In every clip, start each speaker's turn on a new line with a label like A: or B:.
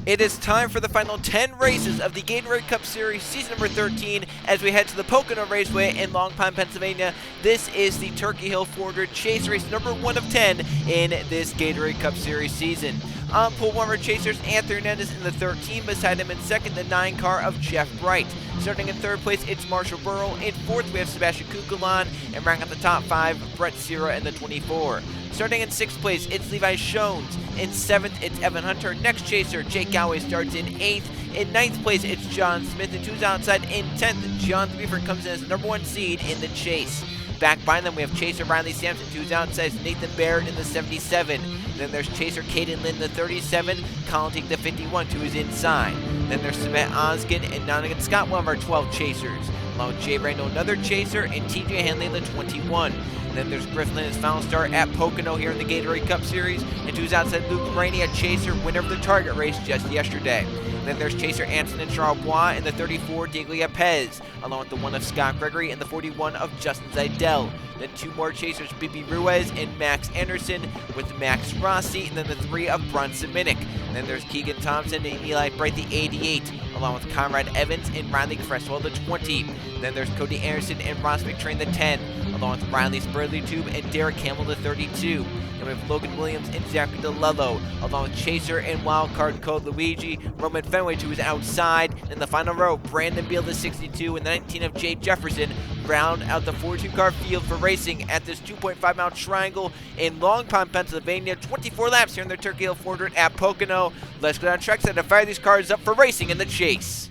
A: It is time for the final 10 races of the Gatorade Cup Series season number 13 as we head to the Pocono Raceway in Long Pond, Pennsylvania. This is the Turkey Hill 400 Chase Race number 1 of 10 in this Gatorade Cup Series season. On pole one of our chasers, Anthony Hernandez in the 13, beside him in second, the 9 car of Jeff Bright. Starting in third place, it's Marshall Burrow. In fourth, we have Sebastian Kukulan, and ranking out the top 5, Brett Sierra in the 24. Starting in sixth place, it's Levi Shones. In seventh, it's Evan Hunter. Next chaser, Jake Galloway, starts in eighth. In ninth place, it's John Smith, and two's outside. In 10th, John Threeford comes in as the number 1 seed in the chase. Back behind them, we have chaser Riley Sampson, two's outside, Nathan Barrett in the 77. Then there's chaser Caden Lynn, the 37, Colin Teague, the 51, two is inside. Then there's Samet Oskin and Nonigan Scott, one of our 12 chasers. Along with Jay Randall, another chaser, and TJ Hanley, the 21. Then there's Griffin Lynn, his final start at Pocono here in the Gatorade Cup Series. And two's outside, Luke Rainey, a chaser, winner of the Target race just yesterday. Then there's chaser Antonin Charbois in the 34, Diglia Pez, along with the 1 of Scott Gregory and the 41 of Justin Zidell. Then two more chasers, Bibi Ruiz and Max Anderson with Max Rossi, and then the 3 of Bronson Minnick. Then there's Keegan Thompson and Eli Bright, the 88, along with Conrad Evans and Riley Cresswell, the 20. Then there's Cody Anderson and Ross McTrain, the 10, along with Riley Spurley Tube and Derek Campbell, the 32. Then we have Logan Williams and Zachary DeLello, along with chaser and wildcard Code Luigi, Roman Fenway, who is outside. In the final row, Brandon Beal, the 62, and the 19 of Jay Jefferson round out the 42-car field for racing at this 2.5-mile triangle in Long Pond, Pennsylvania. 24 laps here in the Turkey Hill 400 at Pocono. Let's go down track side to fire these cars up for racing in the chase.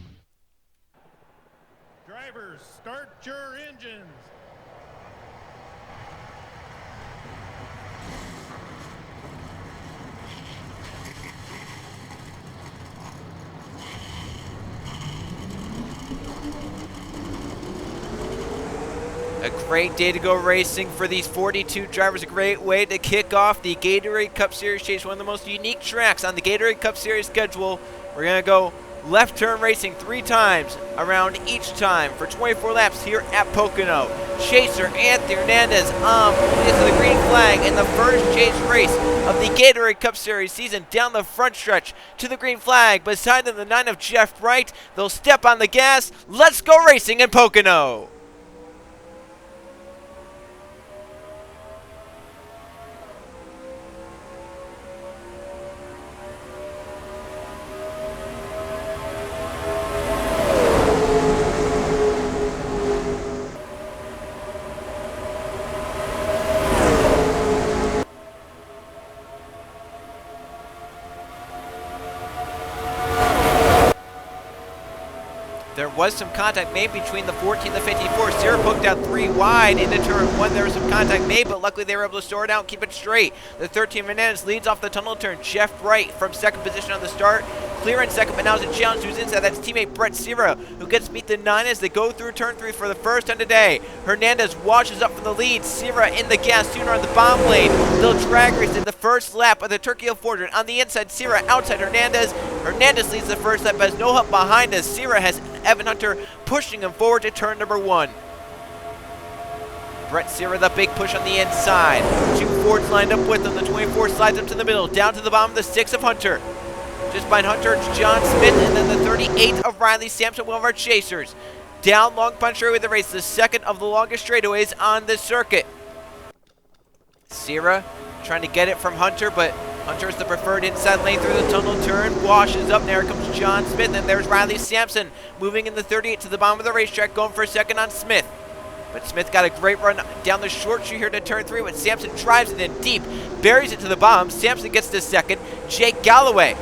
B: Drivers, start your engines.
A: A great day to go racing for these 42 drivers. A great way to kick off the Gatorade Cup Series chase, one of the most unique tracks on the Gatorade Cup Series schedule. We're going to go left turn racing 3 times around each time for 24 laps here at Pocono. Chaser Anthony Hernandez into the green flag in the first chase race of the Gatorade Cup Series season, down the front stretch to the green flag. Beside them, the 9 of Jeff Bright. They'll step on the gas. Let's go racing in Pocono. There was some contact made between the 14 and the 54. Sierra poked out 3 wide into turn 1. There was some contact made, but luckily they were able to store it out and keep it straight. The 13 Hernandez leads off the tunnel turn. Jeff Bright from second position on the start. Clear in second, but now it's a challenge who's inside. That's teammate Brett Sierra, who gets beat the 9 as they go through turn 3 for the first time today. Hernandez washes up for the lead. Sierra in the gas sooner on the bomb lane. They'll drag race in the first lap of the Turkey Hill 400. On the inside, Sierra outside Hernandez. Hernandez leads the first lap, has no help behind us. Sierra has Evan Hunter pushing him forward to turn number 1. Brett Sierra, the big push on the inside. 2 Fords lined up with him. The 24 slides up to the middle, down to the bottom of the 6 of Hunter. Just behind Hunter, it's John Smith, and then the 38 of Riley Sampson, one of our chasers. Down Long Pond straightaway with the race, the second of the longest straightaways on the circuit. Sierra trying to get it from Hunter, but Hunter is the preferred inside lane through the tunnel turn, washes up. There comes John Smith, and there's Riley Sampson moving in the 38 to the bottom of the racetrack, going for a second on Smith. But Smith got a great run down the short chute here to turn 3, when Sampson drives it in deep, buries it to the bottom. Sampson gets the second. Jake Galloway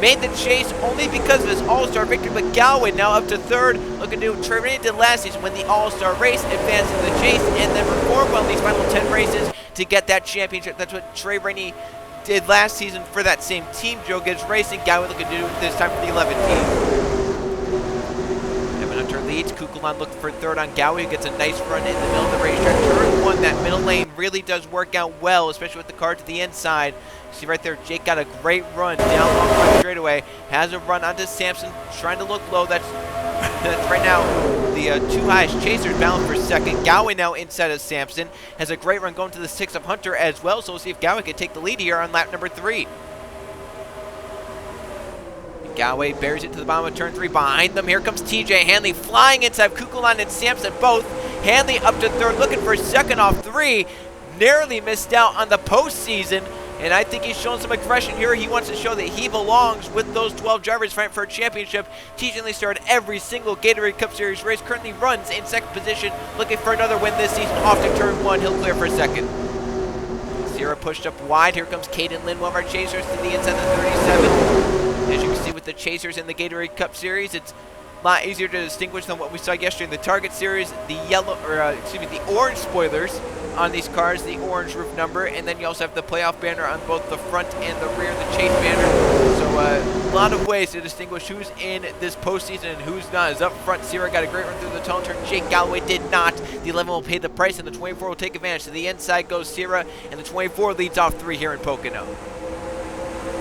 A: made the chase only because of his All-Star victory, but Galloway now up to third, looking to do what Trey Rainey did last season, win the All-Star race, advance in the chase, and then perform well in these final 10 races to get that championship. That's what Trey Rainey did last season for that same team. Joe Gibbs Racing, Galloway looking to do it this time for the 11 team. Evan Hunter leads. Kukulon looking for third on Galloway, who gets a nice run in the middle of the racetrack. Turn 1, that middle lane really does work out well, especially with the car to the inside. See right there, Jake got a great run down Long Pond straightaway. Has a run onto Sampson, trying to look low. That's right now the 2 highest chasers battling for second. Galloway now inside of Sampson. Has a great run going to the 6 of Hunter as well. So we'll see if Galloway can take the lead here on lap number 3. Galway buries it to the bottom of turn 3. Behind them, here comes TJ Hanley flying inside Kukulon and Sampson both. Hanley up to third, looking for second off 3. Narrowly missed out on the postseason. And I think he's showing some aggression here. He wants to show that he belongs with those 12 drivers fighting for a championship. TJ Hanley started every single Gatorade Cup Series race. Currently runs in second position, looking for another win this season. Off to turn 1, he'll clear for second. Sierra pushed up wide. Here comes Caden Lynn, one of our chasers, to the inside the 37. As you can see with the chasers in the Gatorade Cup Series, it's a lot easier to distinguish than what we saw yesterday in the Target Series. The the orange spoilers on these cars, the orange roof number, and then you also have the playoff banner on both the front and the rear, the chase banner. So a lot of ways to distinguish who's in this postseason and who's not. As up front, Sierra got a great run through the tunnel turn. Jake Galloway did not. The 11 will pay the price, and the 24 will take advantage. To the inside goes Sierra, and the 24 leads off 3 here in Pocono.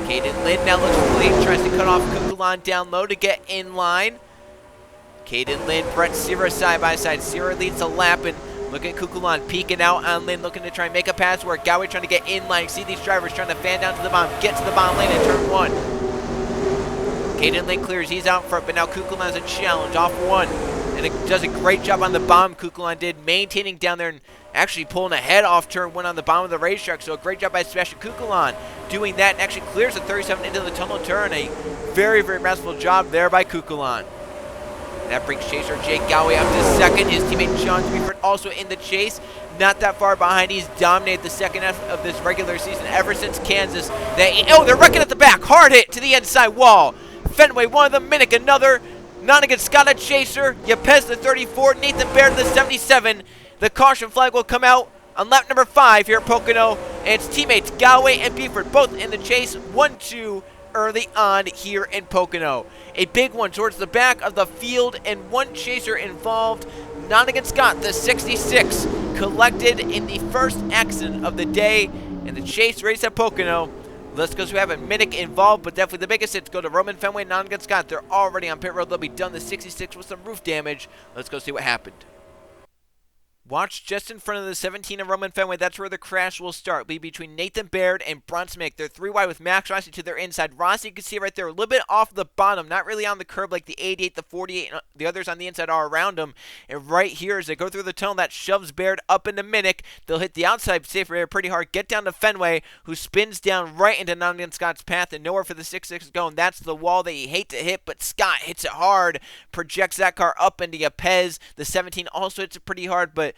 A: Caden Lynn now looks for the lead, tries to cut off Kukulon down low to get in line. Caden Lynn, Brett Sierra side by side. Sierra leads the lap, and look at Kukulon peeking out on Lynn, looking to try and make a pass work. Galway trying to get in line. See these drivers trying to fan down to the bottom, get to the bottom lane in turn 1. Caden Lynn clears, he's out front, but now Kukulon has a challenge off 1. And it does a great job on the bottom, Kukulon did, maintaining down there and actually pulling ahead off turn 1 on the bottom of the racetrack. So a great job by Sebastian Kukulon doing that, and actually clears the 37 into the tunnel turn. A very, very masterful job there by Kukulon. That brings chaser Jake Galloway up to second. His teammate John Sweeford also in the chase. Not that far behind. He's dominated the second half of this regular season ever since Kansas. They're wrecking at the back. Hard hit to the inside wall. Fenway, one of them. Minnick, another. Nonigan Scott, a chaser. Yepes, the 34. Nathan Baird, the 77. The caution flag will come out on lap number 5 here at Pocono. And its teammates Galloway and Beeford both in the chase. 1-2 early on here in Pocono. A big one towards the back of the field, and one chaser involved. Nonigan Scott, the 66, collected in the first accident of the day in the chase race at Pocono. Let's go. So we have a Minnick involved, but definitely the biggest hits go to Roman Fenway and Nonigan Scott. They're already on pit road. They'll be done. The 66 with some roof damage. Let's go see what happened. Watch just in front of the 17 of Roman Fenway. That's where the crash will start. Be between Nathan Baird and Bronson Mick. They're 3 wide with Max Rossi to their inside. Rossi, you can see right there, a little bit off the bottom. Not really on the curb like the 88, the 48, and the others on the inside are around him. And right here, as they go through the tunnel, that shoves Baird up into Minnick. They'll hit the outside safer area pretty hard. Get down to Fenway, who spins down right into Nonigan Scott's path, and nowhere for the 66 going. That's the wall that you hate to hit, but Scott hits it hard. Projects that car up into Yepes. The 17 also hits it pretty hard, but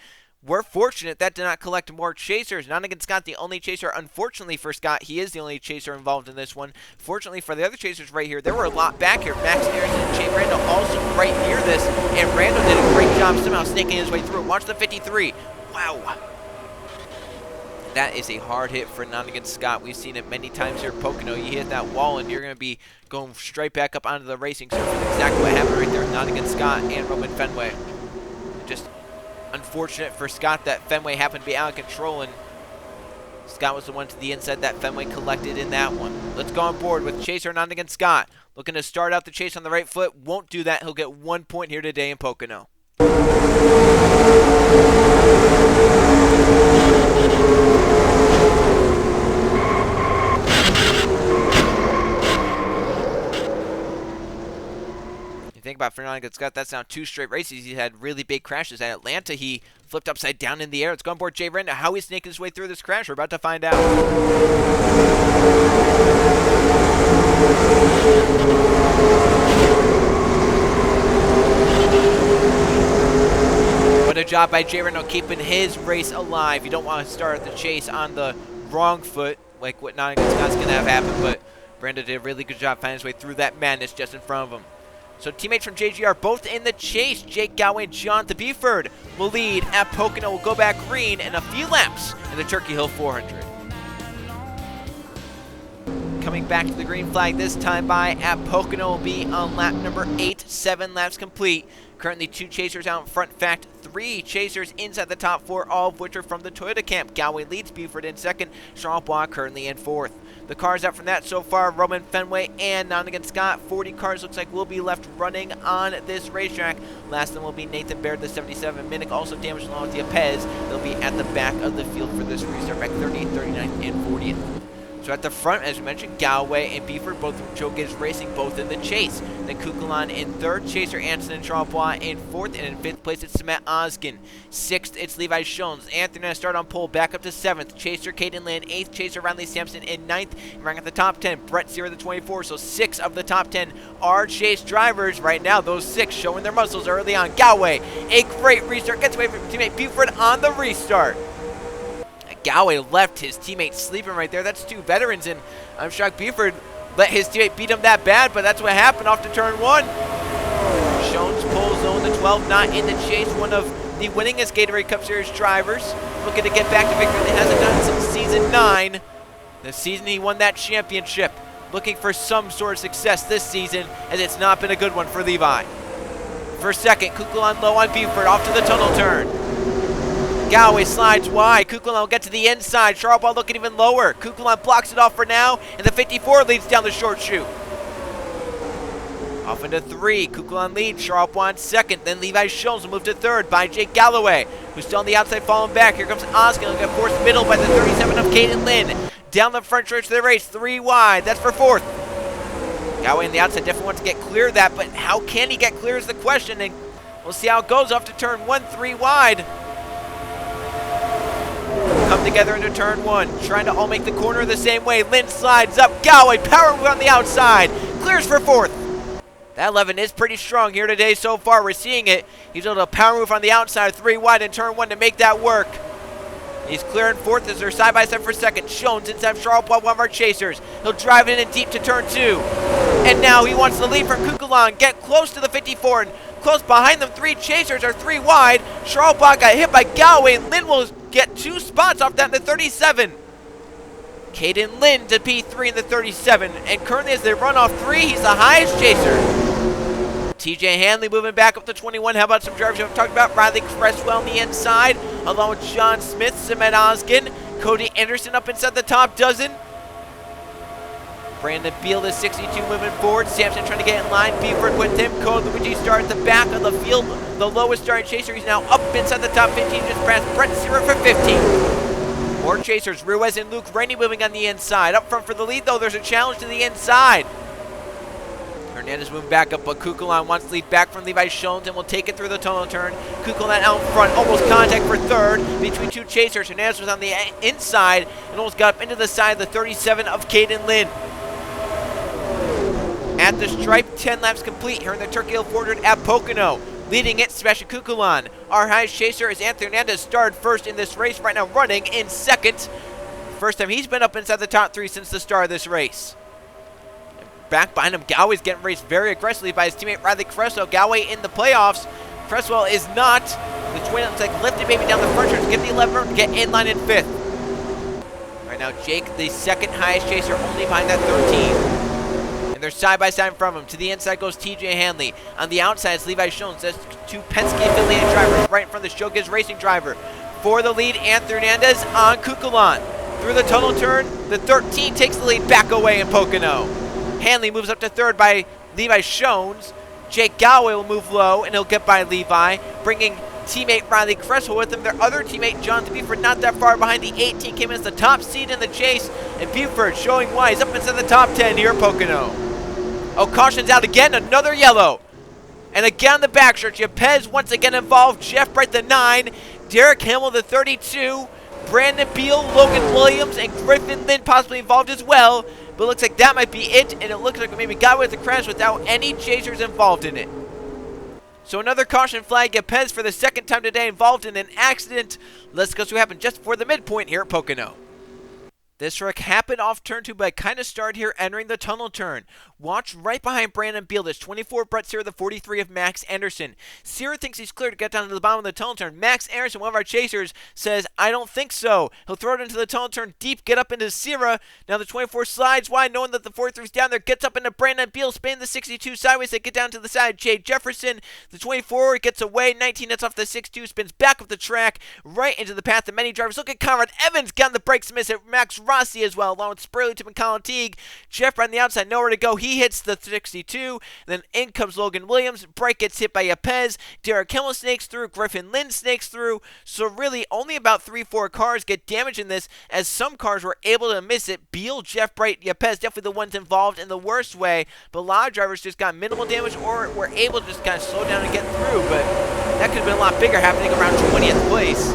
A: we're fortunate that did not collect more chasers. Nonigan Scott, the only chaser. Unfortunately for Scott, he is the only chaser involved in this one. Fortunately for the other chasers right here, there were a lot back here. Max Harrison and Shane Randall also right near this, and Randall did a great job somehow snaking his way through. Watch the 53. Wow. That is a hard hit for Nonigan Scott. We've seen it many times here at Pocono. You hit that wall, and you're going to be going straight back up onto the racing surface. Exactly what happened right there with Nonigan Scott and Roman Fenway. Just unfortunate for Scott that Fenway happened to be out of control, and Scott was the one to the inside that Fenway collected in that one. Let's go on board with chaser Nonigan Scott. Looking to start out the chase on the right foot. Won't do that. He'll get 1 point here today in Pocono. Think about Fernando Scott, that's now 2 straight races. He had really big crashes. At Atlanta, he flipped upside down in the air. Let's go on board Jay Renda. How he's snaking his way through this crash, we're about to find out. What a job by Jay Renda keeping his race alive. You don't want to start the chase on the wrong foot, like what Nonigan Scott's going to have happen, but Brenda did a really good job finding his way through that madness just in front of him. So teammates from JGR both in the chase. Jake Galloway and John Beeford will lead at Pocono. Will go back green in a few laps in the Turkey Hill 400. Coming back to the green flag this time by at Pocono will be on lap number 8. 7 laps complete. Currently 2 chasers out in front. In fact, 3 chasers inside the top 4, all of which are from the Toyota camp. Galloway leads, Beeford in second. Charles currently in 4th. The cars out from that so far, Roman Fenway and Nonigan Scott. 40 cars looks like will be left running on this racetrack. Last of them will be Nathan Baird, the 77. Minnick also damaged along with Yepes. They'll be at the back of the field for this restart, back 38th, 39th, and 40th. So at the front, as we mentioned, Galloway and Beeford, both from Joe Gibbs Racing, both in the chase. Then Kukulon in third, Chaser Anson and Charlebois in fourth, and in fifth place it's Matt Oskin. Sixth, it's Levi Shones. Anthony start on pole, back up to seventh. Chaser Caden Lynn, eighth. Chaser Riley Sampson in ninth. And ranking at the top 10, Brett Sear, the 24. So 6 of the top 10 are Chase drivers. Right now, those 6 showing their muscles early on. Galloway, a great restart, gets away from teammate Buford on the restart. Galloway left his teammate sleeping right there. That's 2 veterans, and I'm shocked Buford let his teammate beat him that bad, but that's what happened off to turn 1. Shones pole zone, the 12 not in the chase, one of the winningest Gatorade Cup Series drivers, looking to get back to victory that hasn't done since season 9, the season he won that championship. Looking for some sort of success this season, as it's not been a good one for Levi. For second, Kukulon low on Buford, off to the tunnel turn. Galloway slides wide. Kukulon will get to the inside. Charlebois looking even lower. Kukulon blocks it off for now, and the 54 leads down the short chute. Off into 3. Kukulon leads. Charlebois in second. Then Levi Shones will move to third by Jake Galloway, who's still on the outside falling back. Here comes Oskin. He'll get forced middle by the 37 of Caden Lynn. Down the front stretch of the race. 3 wide. That's for fourth. Galloway on the outside definitely wants to get clear of that, but how can he get clear is the question, and we'll see how it goes off to turn 1, 3 wide. Come together into turn 1, trying to all make the corner the same way. Lynn slides up. Galloway power move on the outside. Clears for fourth. That 11 is pretty strong here today so far. We're seeing it. He's able to power move on the outside, 3 wide in turn 1 to make that work. He's clearing fourth as they're side by side for second. Shones inside Charlebois, one of our chasers. He'll drive it in deep to turn 2. And now he wants the lead from Kukulon. Get close to the 54 and close behind them. 3 chasers are 3 wide. Charlebois got hit by Galloway, and Lynn will get 2 spots off that in the 37. Caden Lynn to P3 in the 37. And currently as they run off 3, he's the highest chaser. TJ Hanley moving back up to 21. How about some drivers we've talked about? Riley Cresswell on the inside, along with John Smith, Samet Oskin, Cody Anderson up inside the top dozen. Brandon Beal is 62 moving forward. Sampson trying to get in line. Beeford with him. Code Luigi start at the back of the field. The lowest starting chaser. He's now up inside the top 15. Just past Brett Sear for 15. More chasers. Ruiz and Luke Rainey moving on the inside. Up front for the lead, though. There's a challenge to the inside. Hernandez moving back up, but Kukulon wants to lead back from Levi Shones and will take it through the tunnel turn. Kukulon out in front, almost contact for third between 2 chasers. Hernandez was on the inside and almost got up into the side of the 37 of Caden Lynn. At the stripe, 10 laps complete here in the Turkey Hill 400 at Pocono. Leading it, Sebastian Kukulon. Our highest chaser is Anthony Hernandez, started first in this race, right now running in second. First time he's been up inside the top 3 since the start of this race. Back behind him, Galloway's getting raced very aggressively by his teammate Riley Cresswell. Galloway in the playoffs. Cresswell is not. The twin looks like lifted maybe down the front stretch. Get the 11, get in line in 5th. Right now, Jake, the second highest chaser, only behind that 13. And they're side by side from him. To the inside goes TJ Hanley. On the outside, it's Levi Shones. That's 2 Penske affiliated drivers right in front of the Show Gives Racing driver. For the lead, Anthony Hernandez on Kukulon. Through the tunnel turn, the 13 takes the lead back away in Pocono. Hanley moves up to third by Levi Shones. Jake Galloway will move low, and he'll get by Levi, bringing teammate Riley Cresswell with him. Their other teammate, John Buford, not that far behind. The 18 came in as the top seed in the chase, and Buford showing why he's up inside the top 10 here at Pocono. Oh, caution's out again, another yellow. And again on the backstretch, Yepez once again involved. Jeff Bright, the 9. Derek Hamill, the 32. Brandon Beal, Logan Williams, and Griffin Lynn possibly involved as well. But it looks like that might be it, and it looks like we maybe got with the crash without any chasers involved in it. So another caution flag. Yepez for the second time today involved in an accident. Let's go see what happened just before the midpoint here at Pocono. This wreck happened off turn 2, but kind of started here entering the tunnel turn. Watch right behind Brandon Beal. There's 24 Brett Sear, the 43 of Max Anderson. Sear thinks he's clear to get down to the bottom of the tunnel turn. Max Anderson, one of our chasers, says, I don't think so. He'll throw it into the tunnel turn deep, get up into Sear. Now the 24 slides wide, knowing that the 43's down there, gets up into Brandon Beal, spinning the 62 sideways. They get down to the side. Jay Jefferson, the 24, gets away. 19 nets off the 6-2, spins back up the track, right into the path of many drivers. Look at Conrad Evans getting the brakes miss at Max Rossi as well, along with Spurley, Tim, and Colin Teague. Jeff on the outside, nowhere to go. He hits the 62. Then in comes Logan Williams. Bright gets hit by Yepes. Derek Kimmel snakes through. Griffin Lynn snakes through. So really, only about 3-4 cars get damaged in this, as some cars were able to miss it. Beal, Jeff, Bright, Yepes, definitely the ones involved in the worst way. But a lot of drivers just got minimal damage or were able to just kind of slow down and get through. But that could have been a lot bigger, happening around 20th place.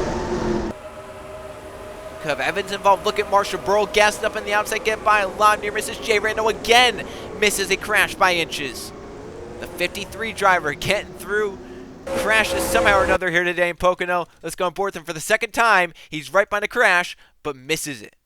A: Could have Evans involved. Look at Marshall Burrow gassed up on the outside, get by a lot near misses. Jay Rando again misses a crash by inches. The 53 driver getting through. Crashes somehow or another here today in Pocono. Let's go on board with him for the second time. He's right behind a crash, but misses it.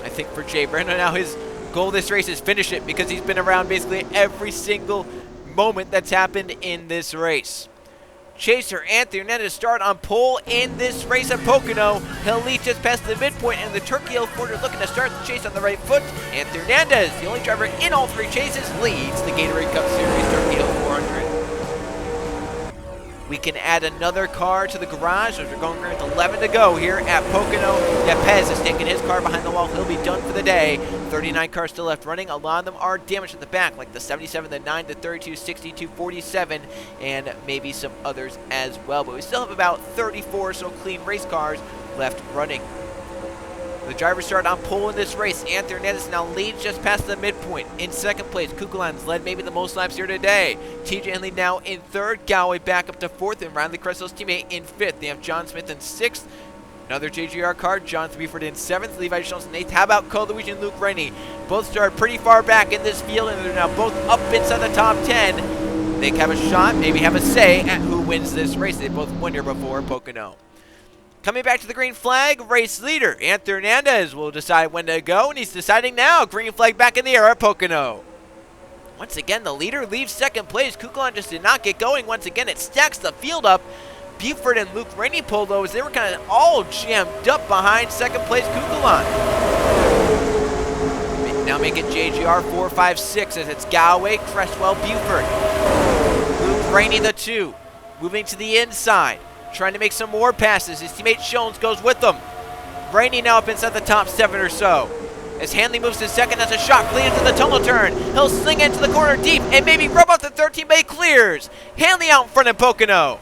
A: I think for Jay Brando now, his goal this race is finish it, because he's been around basically every single moment that's happened in this race. Chaser Anthony Hernandez start on pole in this race at Pocono. He'll lead just past the midpoint, and the Turkey Hill Forward looking to start the chase on the right foot. Anthony Hernandez, the only driver in all three chases, leads the Gatorade Cup Series Turkey Hill 400. We can add another car to the garage as we're going with 11 to go here at Pocono. Yepes is taking his car behind the wall. He'll be done for the day. 39 cars still left running. A lot of them are damaged in the back, like the 77, the 9, the 32, 62, 47, and maybe some others as well. But we still have about 34 or so clean race cars left running. The drivers start on pole in this race. Anthony Hernandez now leads just past the midpoint. In second place, Kukulan's led maybe the most laps here today. TJ Henley now in third. Galloway back up to fourth, and Riley Cressel's teammate in fifth. They have John Smith in sixth. Another JGR car, John Threeford in seventh. Levi Schultz in eighth. How about Cole Luigi and Luke Rennie? Both start pretty far back in this field, and they're now both up inside the top 10. They have a shot, maybe have a say at who wins this race. They both won here before Pocono. Coming back to the green flag, race leader Anthony Hernandez will decide when to go, and he's deciding now. Green flag back in the air at Pocono. Once again, the leader leaves second place. Kukulan just did not get going. Once again, it stacks the field up. Buford and Luke Rennie pulled those. They were kind of all jammed up behind second place Kukulan. Now make it JGR 4, 5, 6 as it's Galloway, Cresswell, Buford. Luke Rennie the 2. Moving to the inside. Trying to make some more passes. His teammate Jones goes with them. Rainey now up inside the top 7 or so. As Hanley moves to second, has a shot clean into the tunnel turn. He'll sling into the corner deep and maybe rub off the 13, but he clears. Hanley out in front of Pocono.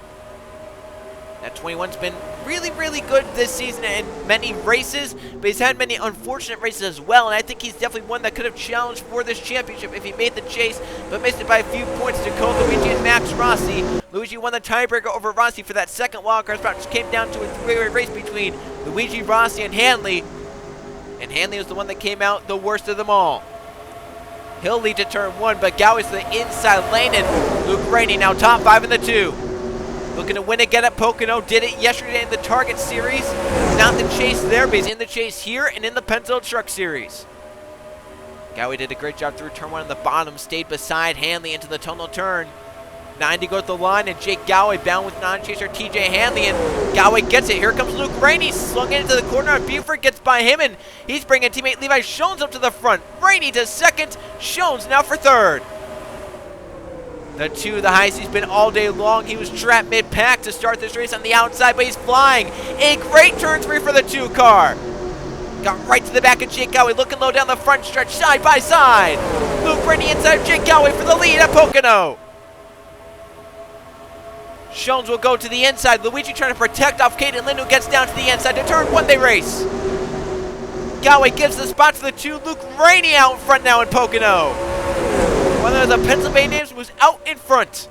A: That 21's been really, really good this season in many races, but he's had many unfortunate races as well, and I think he's definitely one that could have challenged for this championship if he made the chase, but missed it by a few points to Cole Luigi and Max Rossi. Luigi won the tiebreaker over Rossi for that second wildcard spot, which came down to a three-way race between Luigi, Rossi, and Hanley was the one that came out the worst of them all. He'll lead to turn 1, but Gowie's to the inside lane, and Luke Rainey now top 5 in the 2. Looking to win again at Pocono. Did it yesterday in the Target Series. Not the chase there, but he's in the chase here and in the Penzo Truck Series. Gowie did a great job through turn 1 on the bottom. Stayed beside Hanley into the tunnel turn. 9 to go at the line, and Jake Gowie bound with non-chaser TJ Hanley, and Gowie gets it. Here comes Luke Rainey, slung into the corner, and Buford gets by him, and he's bringing teammate Levi Schoens up to the front. Rainey to second, Schoens now for third. The 2, the highest he's been all day long. He was trapped mid-pack to start this race on the outside, but he's flying. A great turn 3 for the 2 car. Got right to the back of Jake Gowie, looking low down the front stretch, side by side. Luke Rainey inside of Jake Gowie for the lead at Pocono. Schoens will go to the inside. Luigi trying to protect off Caden Lynn, who gets down to the inside. To turn 1, they race. Gowie gives the spot to the 2. Luke Rainey out in front now in Pocono. One of the Pennsylvania names was out in front.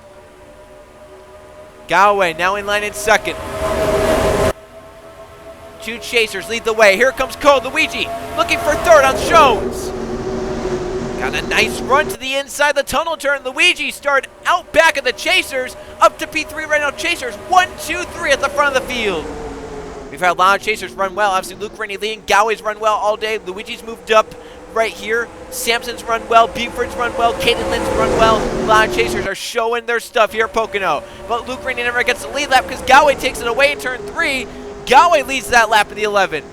A: Galloway now in line in second. 2 chasers lead the way. Here comes Cole Luigi looking for third on Schoens. Got a nice run to the inside the tunnel turn. Luigi started out back of the chasers up to P3 right now. Chasers 1, 2, 3 at the front of the field. We've had a lot of chasers run well. Obviously Luke Rainey leading. Galloway's run well all day. Luigi's moved up right here. Sampson's run well. Buford's run well. Caden Lynn's run well. A lot of chasers are showing their stuff here at Pocono. But Luke Rainey never gets the lead lap because Galloway takes it away in turn 3. Galloway leads that lap in the 11.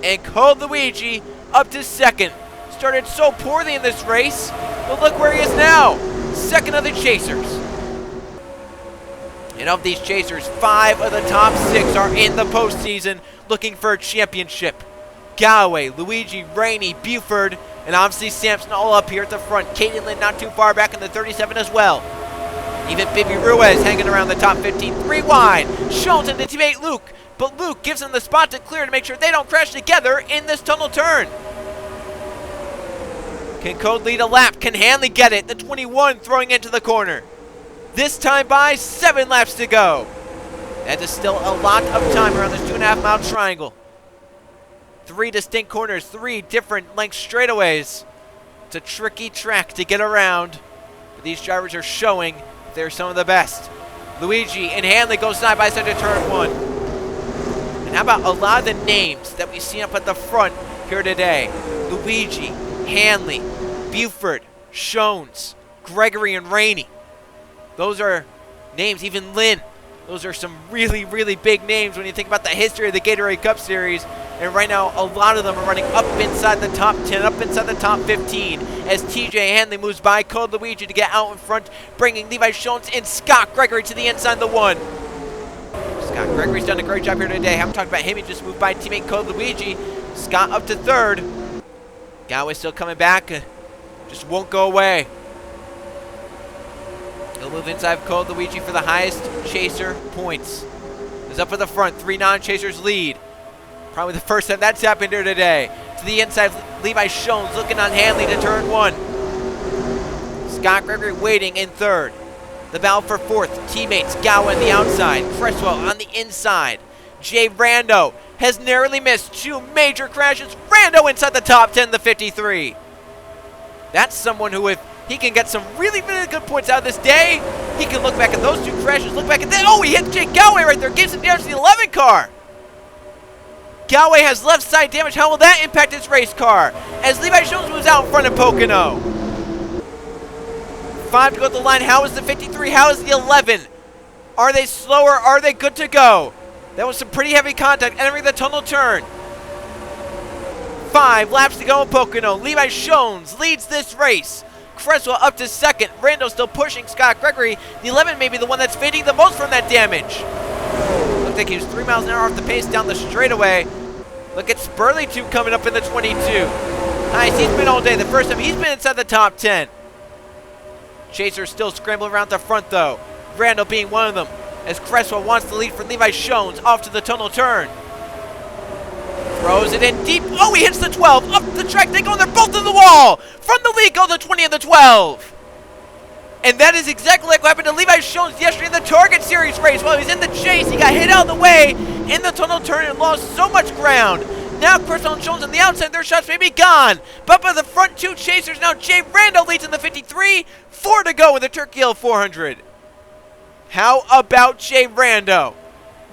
A: And Cole Luigi up to second. Started so poorly in this race, but look where he is now. Second of the chasers. And of these chasers, 5 of the top 6 are in the postseason looking for a championship. Galloway, Luigi, Rainey, Buford, and obviously Sampson all up here at the front. Caden Lynn not too far back in the 37 as well. Even Bibi Ruiz hanging around the top 15. 3 wide. Schultz into teammate Luke. But Luke gives him the spot to clear to make sure they don't crash together in this tunnel turn. Can Code lead a lap? Can Hanley get it? The 21 throwing into the corner. This time by 7 laps to go. That is still a lot of time around this 2.5 mile triangle. 3 distinct corners, 3 different length straightaways. It's a tricky track to get around, but these drivers are showing they're some of the best. Luigi and Hanley go side by side to turn 1. And how about a lot of the names that we've seen up at the front here today? Luigi, Hanley, Buford, Shones, Gregory, and Rainey. Those are names, even Lynn. Those are some really, really big names when you think about the history of the Gatorade Cup Series. And right now, a lot of them are running up inside the top 10, up inside the top 15, as TJ Hanley moves by Code Luigi to get out in front, bringing Levi Shones and Scott Gregory to the inside of the 1. Scott Gregory's done a great job here today. Haven't talked about him. He just moved by teammate Code Luigi. Scott up to 3rd. Galloway still coming back. Just won't go away. He'll move inside of Code Luigi for the highest chaser points. He's up at the front. 3 non-chasers lead. Probably the first time that's happened here today. To the inside, Levi Shones looking on Hanley to turn 1. Scott Gregory waiting in 3rd. The battle for 4th. Teammates Gowa on the outside. Cresswell on the inside. Jay Rando has narrowly missed 2 major crashes. Rando inside the top 10, the 53. That's someone who, if he can get some really, really good points out of this day, he can look back at those 2 crashes, look back at that. Oh, he hit Jake Galloway right there. Gives him damage to the 11 car. Galloway has left side damage. How will that impact his race car? As Levi Shones moves out in front of Pocono. 5 to go to the line. How is the 53? How is the 11? Are they slower? Are they good to go? That was some pretty heavy contact entering the tunnel turn. 5 laps to go in Pocono. Levi Shones leads this race. Cresswell up to 2nd. Rando still pushing Scott Gregory. The 11 may be the one that's fading the most from that damage. Looks like he was 3 miles an hour off the pace down the straightaway. Look at Spurley 2 coming up in the 22. Nice, he's been all day. The first time he's been inside the top 10. Chaser still scrambling around the front though. Randall being one of them, as Cresswell wants the lead for Levi Shones off to the tunnel turn. Throws it in deep. Oh, he hits the 12. Up the track they go, and they're both in the wall. From the lead go the 20 and the 12. And that is exactly like what happened to Levi Shones yesterday in the Target Series race. While he was in the chase, he got hit out of the way in the tunnel turn and lost so much ground. Now Cresswell and Shones on the outside, their shots may be gone. But by the front 2 chasers, now Jay Randall leads in the 53. 4 to go in the Turkey Hill 400. How about Jay Rando?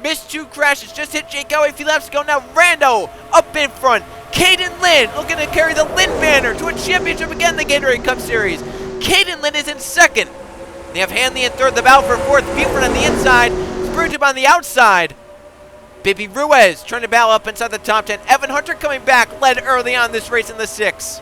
A: Missed 2 crashes, just hit Jake Galloway a few laps ago. Now Rando up in front. Caden Lynn looking to carry the Lynn banner to a championship again in the Gatorade Cup Series. Caden Lynn is in 2nd. They have Hanley in 3rd, the battle for 4th. Buford on the inside, Spruitube on the outside. Bibi Ruiz trying to battle up inside the top 10. Evan Hunter coming back, led early on this race in the 6.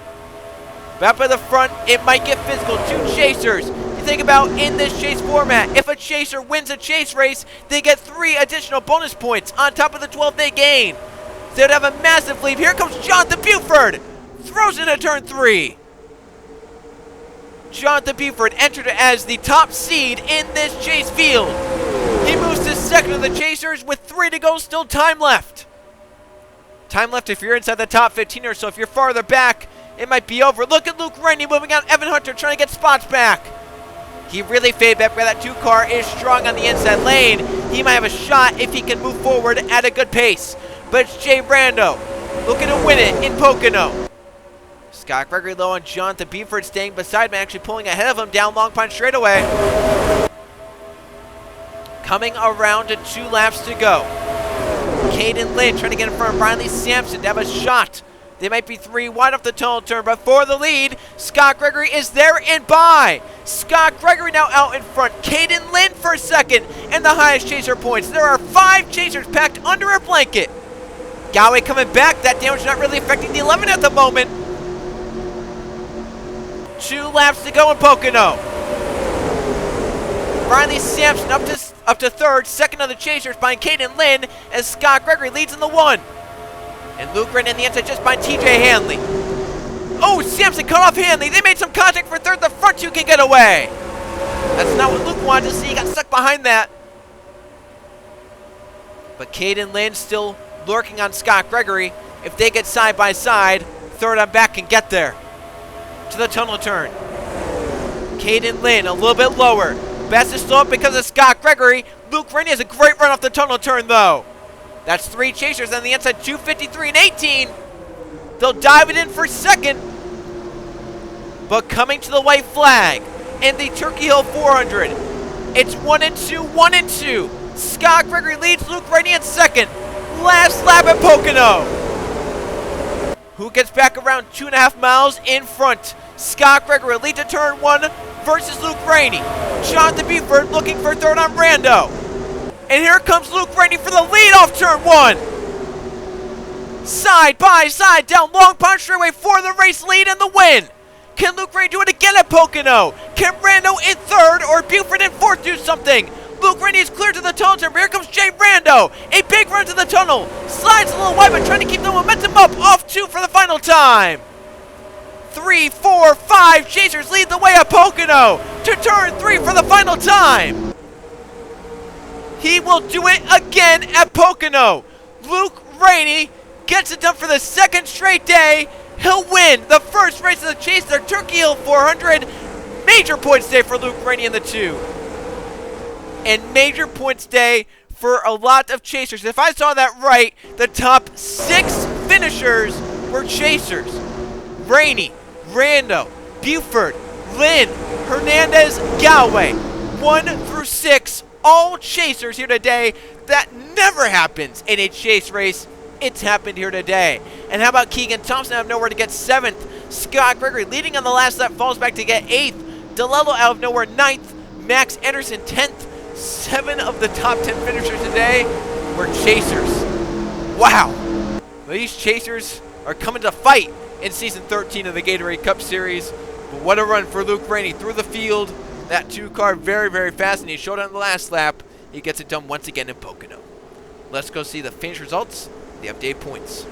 A: Back by the front, it might get physical. 2 chasers. You think about in this chase format, if a chaser wins a chase race, they get 3 additional bonus points on top of the 12 they gain. So they'd have a massive lead. Here comes Jonathan Buford. Throws into turn 3. Jonathan Buford entered as the top seed in this chase field. He moves to 2nd of the chasers with 3 to go, still time left. Time left if you're inside the top 15 or so. If you're farther back, it might be over. Look at Luke Rainey moving out. Evan Hunter trying to get spots back. He really faded back where that 2 car is strong on the inside lane. He might have a shot if he can move forward at a good pace. But it's Jay Rando looking to win it in Pocono. Scott Gregory low on Jonathan Buford, staying beside him, actually pulling ahead of him down Long Pine straightaway. Coming around to 2 laps to go. Caden Lynn trying to get in front of Riley Sampson to have a shot. They might be 3 wide off the tunnel turn, but for the lead, Scott Gregory is there and by. Scott Gregory now out in front. Caden Lynn for 2nd, and the highest chaser points. There are 5 chasers packed under a blanket. Galloway coming back. That damage not really affecting the 11 at the moment. 2 laps to go in Pocono. Riley Sampson up to third. Second of the chasers behind Caden Lynn as Scott Gregory leads in the 1. And Luke ran in the inside just behind TJ Hanley. Oh, Sampson cut off Hanley. They made some contact for third. The front two can get away. That's not what Luke wanted to see. He got stuck behind that. But Caden Lynn still lurking on Scott Gregory. If they get side by side, third on back can get there. To the tunnel turn. Caden Lynn a little bit lower. Best is slow up because of Scott Gregory. Luke Rainey has a great run off the tunnel turn though. That's 3 chasers on the inside, 2:53 and 18. They'll dive it in for second. But coming to the white flag in the Turkey Hill 400, it's 1 and 2, 1 and 2. Scott Gregory leads Luke Rainey in second. Last lap at Pocono. Who gets back around 2.5 miles in front? Scott Gregory leads to turn 1 versus Luke Rainey. Jonathan Buford looking for third on Brando. And here comes Luke Rainey for the lead off turn 1. Side by side down Long Pond Straightway for the race lead and the win. Can Luke Rainey do it again at Pocono? Can Brando in third or Buford in fourth do something? Luke Rainey is clear to the tunnel turn. Here comes Jay Brando. A big run to the tunnel. Slides a little wide, but trying to keep the momentum up. Off 2 for the final time. 3, 4, 5 chasers lead the way at Pocono to turn 3 for the final time. He will do it again at Pocono. Luke Rainey gets it done for the second straight day. He'll win the first race of the chase, their Turkey Hill 400. Major points day for Luke Rainey in the 2. And major points day for a lot of chasers. If I saw that right, the top 6 finishers were chasers. Rainey, Rando, Buford, Lynn, Hernandez, Galway. 1 through 6, all chasers here today. That never happens in a chase race. It's happened here today. And how about Keegan Thompson out of nowhere to get 7th? Scott Gregory leading on the last lap falls back to get 8th. DeLello out of nowhere 9th. Max Anderson 10th. 7 of the top 10 finishers today were chasers. Wow. These chasers are coming to fight in Season 13 of the Gatorade Cup Series. But what a run for Luke Rainey through the field. That 2 car very, very fast, and he showed on the last lap. He gets it done once again in Pocono. Let's go see the finish results, the update points.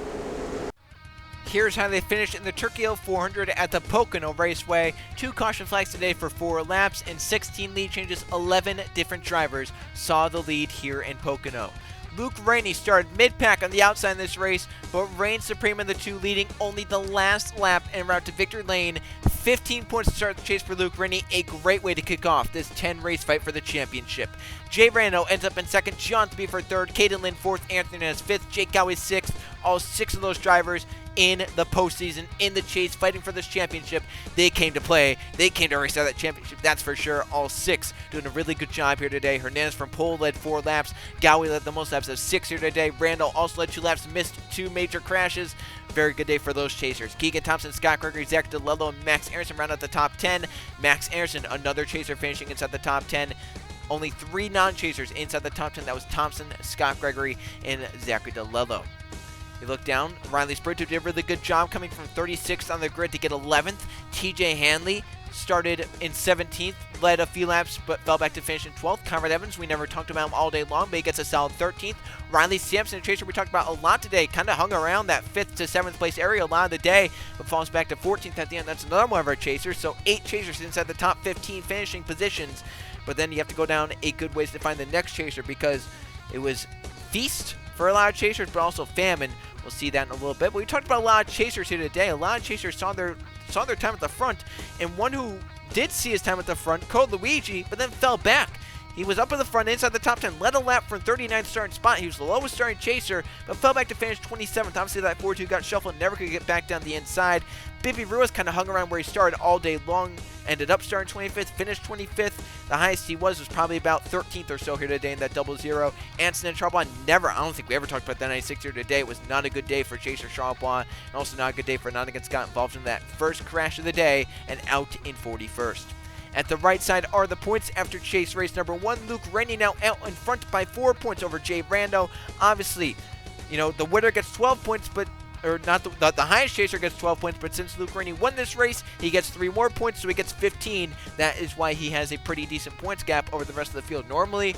A: Here's how they finished in the Turkey Hill 400 at the Pocono Raceway. 2 caution flags today for 4 laps and 16 lead changes. 11 different drivers saw the lead here in Pocono. Luke Rainey started mid-pack on the outside in this race, but reigned supreme in the 2, leading only the last lap en route to victory lane. 15 points to start the chase for Luke Rainey, a great way to kick off this 10-race fight for the championship. Jay Rando ends up in second, John Buford third, Caden Lynn fourth, Anthony Nez fifth, Jake Gowie sixth. All 6 of those drivers in the postseason, in the chase, fighting for this championship. They came to play. They came to race out that championship, that's for sure. All 6 doing a really good job here today. Hernandez from pole led 4 laps. Gowie led the most laps of 6 here today. Randall also led 2 laps, missed 2 major crashes. Very good day for those chasers. Keegan Thompson, Scott Gregory, Zach DeLello, and Max Anderson round out the top 10. Max Anderson, another chaser, finishing inside the top 10. Only 3 non-chasers inside the top 10. That was Thompson, Scott Gregory, and Zachary DeLello. You look down, Riley Sprinter did a really good job coming from 36th on the grid to get 11th. TJ Hanley started in 17th, led a few laps, but fell back to finish in 12th. Conrad Evans, we never talked about him all day long, but he gets a solid 13th. Riley Sampson, a chaser we talked about a lot today, kind of hung around that 5th to 7th place area a lot of the day, but falls back to 14th at the end. That's another one of our chasers, so 8 chasers inside the top 15 finishing positions. But then you have to go down a good ways to find the next chaser, because it was feast for a lot of chasers, but also famine. We'll see that in a little bit. But we talked about a lot of chasers here today. A lot of chasers saw their time at the front, and one who did see his time at the front, Code Luigi, but then fell back. He was up in the front inside the top 10, led a lap from 39th starting spot. He was the lowest starting chaser, but fell back to finish 27th. Obviously, that 4-2 got shuffled, never could get back down the inside. Bibby Ruiz kind of hung around where he started all day long, ended up starting 25th, finished 25th. The highest he was probably about 13th or so here today in that 0-0. Anson and Charbois I don't think we ever talked about that 96 here today. It was not a good day for Chaser Charbois, and also not a good day for Nottingham Scott, involved in that first crash of the day and out in 41st. At the right side are the points after chase race number 1. Luke Rainey now out in front by 4 points over Jay Rando. Obviously, you know, the winner gets 12 points, but or not the highest chaser gets 12 points, but since Luke Rainey won this race, he gets 3 more points, so he gets 15. That is why he has a pretty decent points gap over the rest of the field. Normally,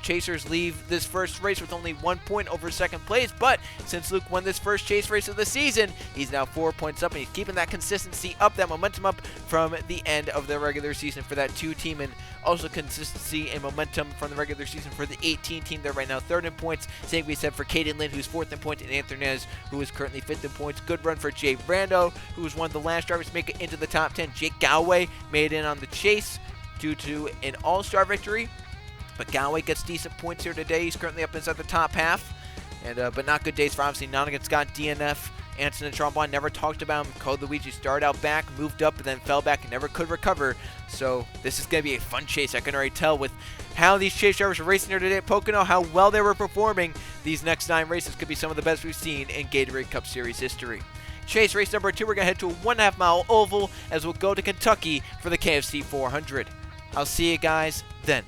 A: chasers leave this first race with only 1 point over second place, but since Luke won this first chase race of the season, he's now 4 points up, and he's keeping that consistency up, that momentum up from the end of the regular season for that 2-team, and also consistency and momentum from the regular season for the 18 team. They're right now 3rd in points. Same we said for Caden Lynn, who's 4th in points, and Anthony Nez, who is currently 5th in points. Good run for Jay Brando, who was one of the last drivers to make it into the top 10. Jake Galway made it in on the chase due to an all-star victory, but Galway gets decent points here today. He's currently up inside the top half, and but not good days for obviously Nonigan, Scott, DNF, Anson, and Trombone. Never talked about him. Code Luigi started out back, moved up, and then fell back and never could recover. So this is going to be a fun chase. I can already tell with how these chase drivers are racing here today at Pocono, how well they were performing. These next 9 races could be some of the best we've seen in Gatorade Cup Series history. Chase race number 2, we're going to head to a 1.5 mile oval as we'll go to Kentucky for the KFC 400. I'll see you guys then.